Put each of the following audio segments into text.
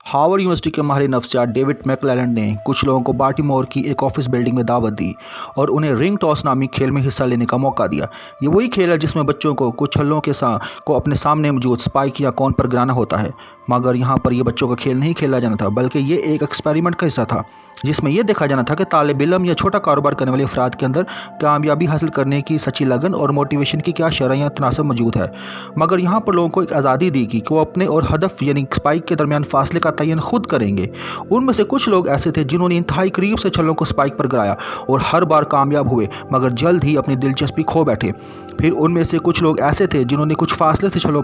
Harvard university के माहिर नफ्सियात David मैकक्लेलन ने कुछ लोगों को बाल्टीमोर की एक ऑफिस बिल्डिंग में दावत दी और उन्हें रिंग टॉस नामी खेल में हिस्सा लेने का मौका दिया। ये वही खेल है जिसमें बच्चों को कुछ छल्लों के साथ अपने सामने मौजूद स्पाइक या कॉर्न पर गिराना होता है, मगर यहाँ पर यह बच्चों का खेल नहीं खेला जाना था, बल्कि ये एक एक्सपेरिमेंट का हिस्सा था जिसमें यह देखा जाना था कि तालिब इल्म या छोटा कारोबार करने वाले अफराद के अंदर कामयाबी हासिल करने की सच्ची लगन और मोटिवेशन की क्या शरह या तनासब मौजूद है। मगर यहाँ पर लोगों को एक आज़ादी दी कि वो अपने और हदफ यानी स्पाइक के दरमियान फासले का तयन खुद करेंगे। उनमें से कुछ लोग ऐसे थे जिन्होंने इंतहाई करीब से छल्लों को स्पाइक पर गिराया और हर बार कामयाब हुए, मगर जल्द ही अपनी दिलचस्पी खो बैठे। फिर उनमें से कुछ लोग ऐसे थे जिन्होंने कुछ फासले से छल्लों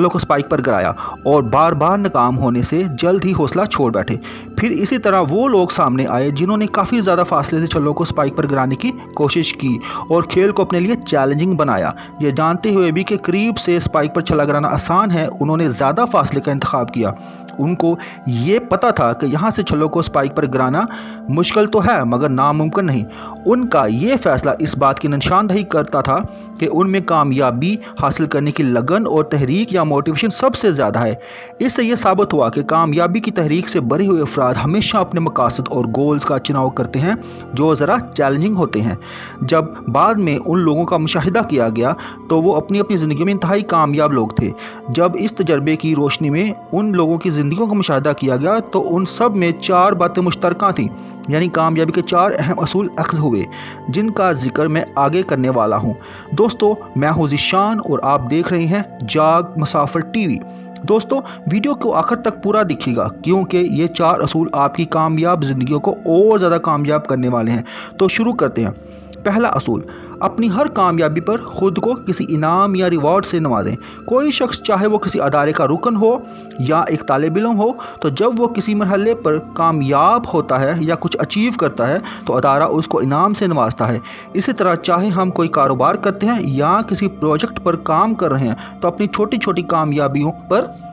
को स्पाइक पर गिराया और बार बार नाकाम होने से जल्द ही हौसला छोड़ बैठे। फिर इसी तरह वो लोग सामने आए जिन्होंने काफ़ी ज़्यादा फासले से छल्लों को स्पाइक पर गिराने की कोशिश की और खेल को अपने लिए चैलेंजिंग बनाया। ये जानते हुए भी कि करीब से स्पाइक पर छल्ला गिराना आसान है, उन्होंने ज़्यादा फासले का इंतखाब किया। उनको ये पता था कि यहाँ से छल्लों को स्पाइक पर गिराना मुश्किल तो है मगर नामुमकिन नहीं। उनका ये फैसला इस बात की निशानदही करता था कि उनमें कामयाबी हासिल करने की लगन और तहरीक या मोटिवेशन सबसे ज़्यादा है। इससे यह साबित हुआ कि कामयाबी की तहरीक से भरे हुए अफराद हमेशा अपने मकासद और गोल्स का चुनाव करते हैं जो ज़रा चैलेंजिंग होते हैं। जब बाद में उन लोगों का मुशाहिदा किया गया तो वो अपनी अपनी ज़िंदगी में इंतहाई कामयाब लोग थे। जब इस तजर्बे की रोशनी में उन लोगों की ज़िंदगियों का मुशाहिदा किया गया तो उन सब में 4 बातें मुश्तरका थीं, यानी कामयाबी के 4 अहम असूल अक्स हुए जिनका जिक्र मैं आगे करने वाला हूँ। दोस्तों, मैं हूँ ज़ीशान और आप देख रहे हैं जाग मुसाफिर टीवी। दोस्तों, वीडियो को आखिर तक पूरा देखिएगा क्योंकि ये 4 असूल आपकी कामयाब ज़िंदगियों को और ज़्यादा कामयाब करने वाले हैं। तो शुरू करते हैं। पहला असूल, अपनी हर कामयाबी पर ख़ुद को किसी इनाम या रिवॉर्ड से नवाजें। कोई शख्स चाहे वो किसी अदारे का रुकन हो या एक तालिब इल्म हो, तो जब वो किसी मरहले पर कामयाब होता है या कुछ अचीव करता है तो अदारा उसको इनाम से नवाजता है। इसी तरह चाहे हम कोई कारोबार करते हैं या किसी प्रोजेक्ट पर काम कर रहे हैं तो अपनी छोटी छोटी कामयाबियों पर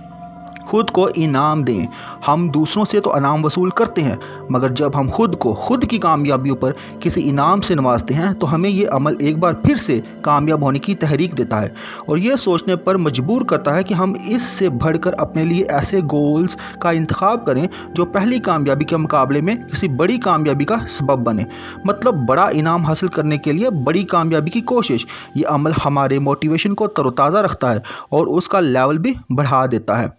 खुद को इनाम दें। हम दूसरों से तो इनाम वसूल करते हैं, मगर जब हम खुद को खुद की कामयाबियों पर किसी इनाम से नवाजते हैं तो हमें ये अमल एक बार फिर से कामयाब होने की तहरीक देता है और ये सोचने पर मजबूर करता है कि हम इससे बढ़कर अपने लिए ऐसे गोल्स का इंतखाब करें जो पहली कामयाबी के मुकाबले में किसी बड़ी कामयाबी का सबब बने। मतलब बड़ा इनाम हासिल करने के लिए बड़ी कामयाबी की कोशिश। ये अमल हमारे मोटिवेशन को तरोताज़ा रखता है और उसका लेवल भी बढ़ा देता है।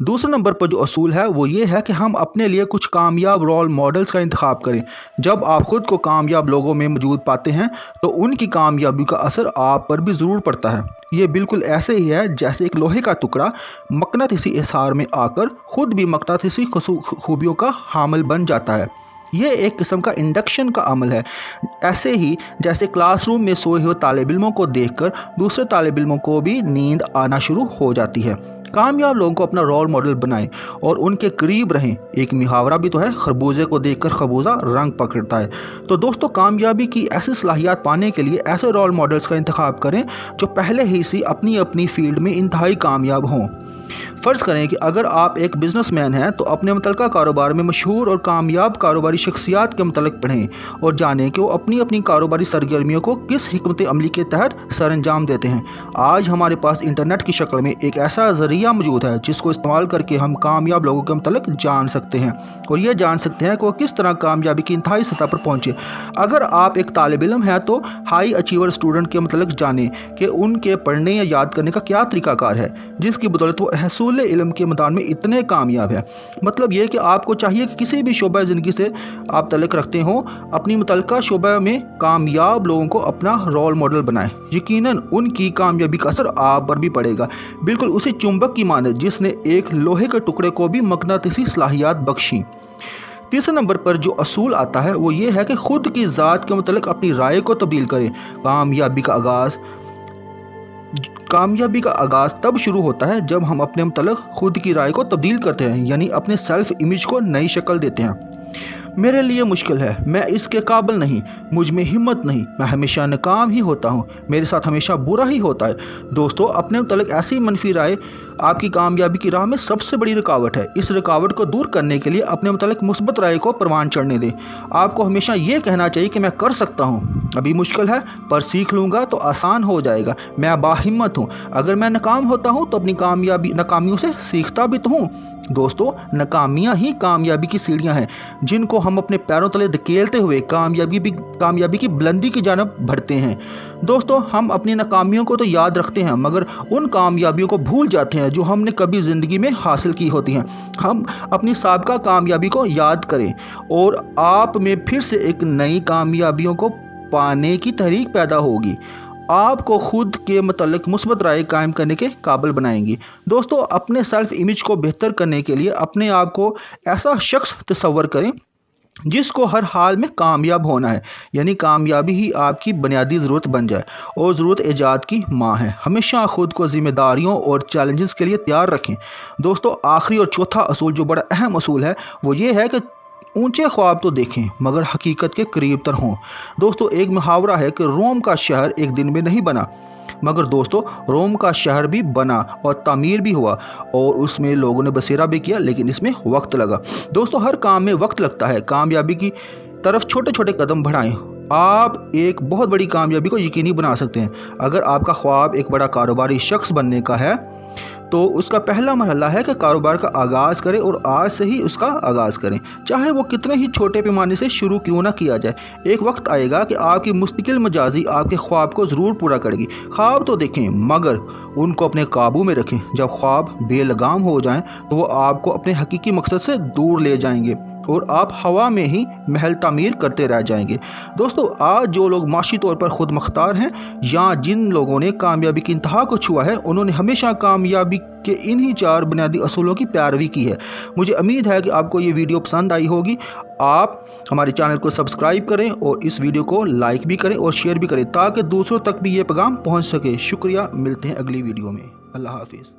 दूसरे नंबर पर जो असूल है वो ये है कि हम अपने लिए कुछ कामयाब रोल मॉडल्स का इंतखाब करें। जब आप ख़ुद को कामयाब लोगों में मौजूद पाते हैं तो उनकी कामयाबी का असर आप पर भी ज़रूर पड़ता है। ये बिल्कुल ऐसे ही है जैसे एक लोहे का टुकड़ा मकनातीसी इसार में आकर ख़ुद भी मकनातीसी खूबियों का हामिल बन जाता है। ये एक किस्म का इंडक्शन का अमल है। ऐसे ही जैसे क्लासरूम में सोए हुए तालिब इल्मों को देखकर दूसरे तालिब इल्मों को भी नींद आना शुरू हो जाती है। कामयाब लोगों को अपना रोल मॉडल बनाएं और उनके करीब रहें। एक मुहावरा भी तो है, खरबूजे को देखकर खरबूजा रंग पकड़ता है। तो दोस्तों, कामयाबी की ऐसी सलाहियत पाने के लिए ऐसे रोल मॉडल्स का इंतखाब करें जो पहले ही से अपनी अपनी फील्ड में इंतहाई कामयाब हों। फ़र्ज़ करें कि अगर आप एक बिज़नेसमैन हैं तो अपने मुतल्लिका कारोबार में मशहूर और कामयाब कारोबारी शख्सियात के मुतल्लिक पढ़ें और जानें कि वो अपनी अपनी कारोबारी सरगर्मियों को किस हिकमत अमली के तहत सर अंजाम देते हैं। आज हमारे पास इंटरनेट की शक्ल में एक ऐसा ज़रिया मौजूद है जिसको इस्तेमाल करके हम कामयाब लोगों के मुतल्लिक जान सकते हैं और ये जान सकते हैं कि वो किस तरह कामयाबी की इंतहाई सतह पर पहुँचे। अगर आप एक तालिब इल्म हैं तो हाई अचीवर स्टूडेंट के मुतल्लिक जानें कि उनके पढ़ने या याद करने का क्या तरीक़ाकार है जिसकी बदौलत वो हसूल इल्म के मैदान में इतने कामयाब है। मतलब ये कि आपको चाहिए कि किसी भी शोबा ज़िंदगी से आप तल्लुक़ रखते हों, अपनी मुतल्लिका शोबा में कामयाब लोगों को अपना रोल मॉडल बनाएं। यकीनन उनकी कामयाबी का असर आप पर भी पड़ेगा, बिल्कुल उसी चुंबक की मानद जिसने एक लोहे के टुकड़े को भी मकनातीसी सलाहियत बख्शी। तीसरे नंबर पर जो असूल आता है वो ये है कि ख़ुद की ज़ात के मुतल्लिक अपनी राय को तब्दील करें। कामयाबी का आगाज़ तब शुरू होता है जब हम अपने मुतल्लिक खुद की राय को तब्दील करते हैं, यानी अपने सेल्फ इमेज को नई शक्ल देते हैं। मेरे लिए मुश्किल है, मैं इसके काबिल नहीं, मुझ में हिम्मत नहीं, मैं हमेशा नाकाम ही होता हूँ, मेरे साथ हमेशा बुरा ही होता है। दोस्तों, अपने मुतल्लिक ऐसी मनफी राय आपकी कामयाबी की राह में सबसे बड़ी रुकावट है। इस रुकावट को दूर करने के लिए अपने मुतालिक मुस्बत राय को परवान चढ़ने दें। आपको हमेशा ये कहना चाहिए कि मैं कर सकता हूँ, अभी मुश्किल है पर सीख लूँगा तो आसान हो जाएगा, मैं बाहिम्मत हूँ। अगर मैं नाकाम होता हूँ तो अपनी नाकामियों से सीखता भी तो हूँ। दोस्तों, नाकामियाँ ही कामयाबी की सीढ़ियाँ हैं जिनको हम अपने पैरों तले धकेलते हुए कामयाबी की बुलंदी की जानब बढ़ते हैं। दोस्तों, हम अपनी नाकामियों को तो याद रखते हैं मगर उन कामयाबियों को भूल जाते हैं जो हमने कभी ज़िंदगी में हासिल की होती हैं। हम अपनी साबिक़ा कामयाबी को याद करें और आप में फिर से एक नई कामयाबियों को पाने की तहरीक पैदा होगी, आपको खुद के मतलब मुस्बत राय कायम करने के काबिल बनाएंगी। दोस्तों, अपने सेल्फ इमेज को बेहतर करने के लिए अपने आप को ऐसा शख्स तस्वर करें जिसको हर हाल में कामयाब होना है, यानी कामयाबी ही आपकी बुनियादी ज़रूरत बन जाए और ज़रूरत ईजाद की माँ है। हमेशा ख़ुद को ज़िम्मेदारियों और चैलेंजेस के लिए तैयार रखें। दोस्तों, आखिरी और चौथा असूल जो बड़ा अहम असूल है वो ये है कि ऊंचे ख्वाब तो देखें मगर हकीकत के करीब तर हों। दोस्तों, एक मुहावरा है कि रोम का शहर एक दिन में नहीं बना, मगर दोस्तों रोम का शहर भी बना और तामीर भी हुआ और उसमें लोगों ने बसेरा भी किया, लेकिन इसमें वक्त लगा। दोस्तों, हर काम में वक्त लगता है। कामयाबी की तरफ छोटे छोटे कदम बढ़ाएं, आप एक बहुत बड़ी कामयाबी को यकीनी बना सकते हैं। अगर आपका ख्वाब एक बड़ा कारोबारी शख्स बनने का है तो उसका पहला मरहला है कि कारोबार का आगाज़ करें और आज से ही उसका आगाज़ करें, चाहे वो कितने ही छोटे पैमाने से शुरू क्यों ना किया जाए। एक वक्त आएगा कि आपकी मुस्तकिल मजाजी आपके ख्वाब को ज़रूर पूरा करेगी। ख्वाब तो देखें मगर उनको अपने काबू में रखें। जब ख्वाब बेलगाम हो जाएं तो वो आपको अपने हकीकी मकसद से दूर ले जाएंगे और आप हवा में ही महल तामीर करते रह जाएंगे। दोस्तों, आज जो लोग माशी तौर पर खुद मुख्तार हैं या जिन लोगों ने कामयाबी की इंतहा को छुआ है, उन्होंने हमेशा कामयाबी के इन्हीं 4 बुनियादी असूलों की पैरवी की है। मुझे उम्मीद है कि आपको ये वीडियो पसंद आई होगी। आप हमारे चैनल को सब्सक्राइब करें और इस वीडियो को लाइक भी करें और शेयर भी करें ताकि दूसरों तक भी ये पैगाम पहुंच सके। शुक्रिया, मिलते हैं अगली वीडियो में। अल्लाह हाफिज़।